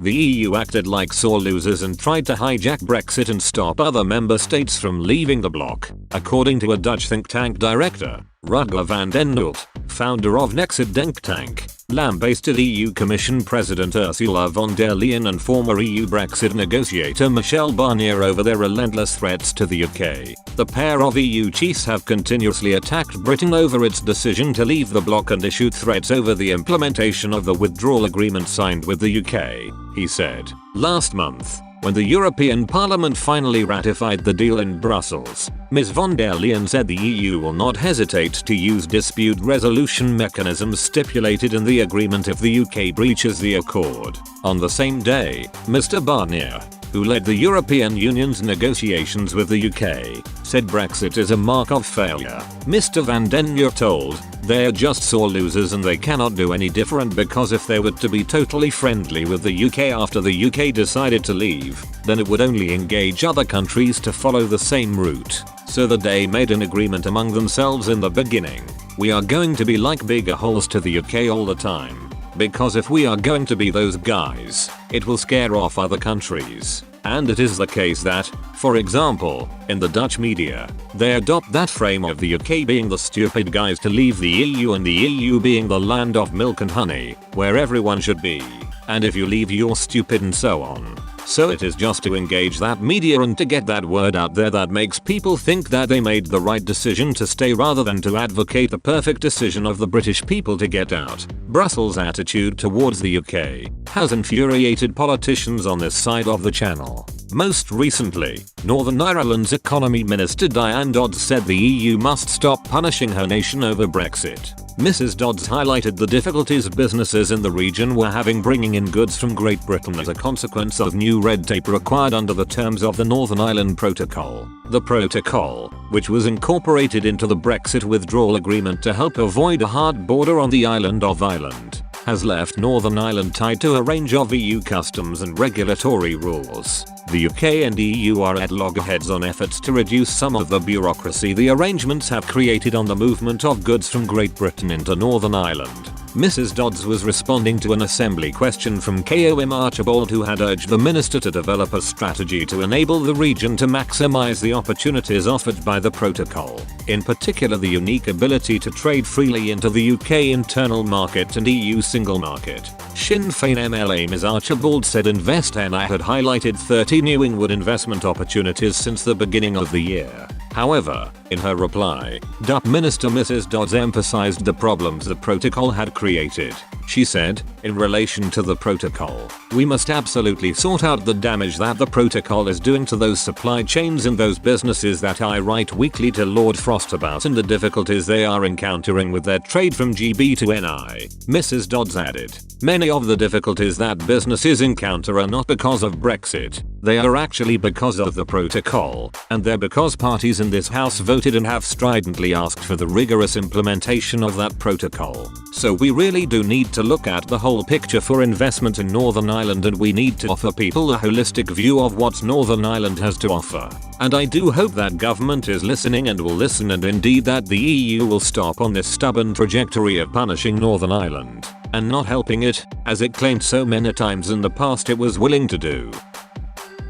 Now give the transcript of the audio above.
The EU acted like sore losers and tried to hijack Brexit and stop other member states from leaving the bloc, according to a Dutch think tank director, Rutger van den Noot, founder of Nexit Denktank, lambasted EU Commission President Ursula von der Leyen and former EU Brexit negotiator Michel Barnier over their relentless threats to the UK. The pair of EU chiefs have continuously attacked Britain over its decision to leave the bloc and issued threats over the implementation of the withdrawal agreement signed with the UK, he said. Last month, when the European Parliament finally ratified the deal in Brussels, Ms von der Leyen said the EU will not hesitate to use dispute resolution mechanisms stipulated in the agreement if the UK breaches the accord. On the same day, Mr Barnier, who led the European Union's negotiations with the UK, said Brexit is a mark of failure. Mr van den Noot told, "They're just sore losers and they cannot do any different because if they were to be totally friendly with the UK after the UK decided to leave, then it would only engage other countries to follow the same route. So they made an agreement among themselves in the beginning. We are going to be like bigger holes to the UK all the time. Because if we are going to be those guys, it will scare off other countries." And it is the case that, for example, in the Dutch media, they adopt that frame of the UK being the stupid guys to leave the EU and the EU being the land of milk and honey, where everyone should be. And if you leave you're stupid and so on. So it is just to engage that media and to get that word out there that makes people think that they made the right decision to stay rather than to advocate the perfect decision of the British people to get out. Brussels' attitude towards the UK has infuriated politicians on this side of the channel. Most recently, Northern Ireland's Economy Minister Diane Dodds said the EU must stop punishing her nation over Brexit. Mrs Dodds highlighted the difficulties businesses in the region were having bringing in goods from Great Britain as a consequence of new red tape required under the terms of the Northern Ireland Protocol. The protocol, which was incorporated into the Brexit withdrawal agreement to help avoid a hard border on the island of Ireland, has left Northern Ireland tied to a range of EU customs and regulatory rules. The UK and EU are at loggerheads on efforts to reduce some of the bureaucracy the arrangements have created on the movement of goods from Great Britain into Northern Ireland. Mrs Dodds was responding to an assembly question from KOM Archibald, who had urged the minister to develop a strategy to enable the region to maximise the opportunities offered by the protocol, in particular the unique ability to trade freely into the UK internal market and EU single market. Sinn Féin MLA Ms Archibald said InvestNI had highlighted 30 new inward investment opportunities since the beginning of the year. However, in her reply, DUP Minister Mrs Dodds emphasised the problems the protocol had created. She said, in relation to the protocol, "We must absolutely sort out the damage that the protocol is doing to those supply chains and those businesses that I write weekly to Lord Frost about and the difficulties they are encountering with their trade from GB to NI." Mrs Dodds added, "Many of the difficulties that businesses encounter are not because of Brexit. They are actually because of the protocol, and they're because parties in this house voted and have stridently asked for the rigorous implementation of that protocol. So we really do need to look at the whole picture for investment in Northern Ireland, and we need to offer people a holistic view of what Northern Ireland has to offer. And I do hope that government is listening and will listen, and indeed that the EU will stop on this stubborn trajectory of punishing Northern Ireland and not helping it, as it claimed so many times in the past it was willing to do."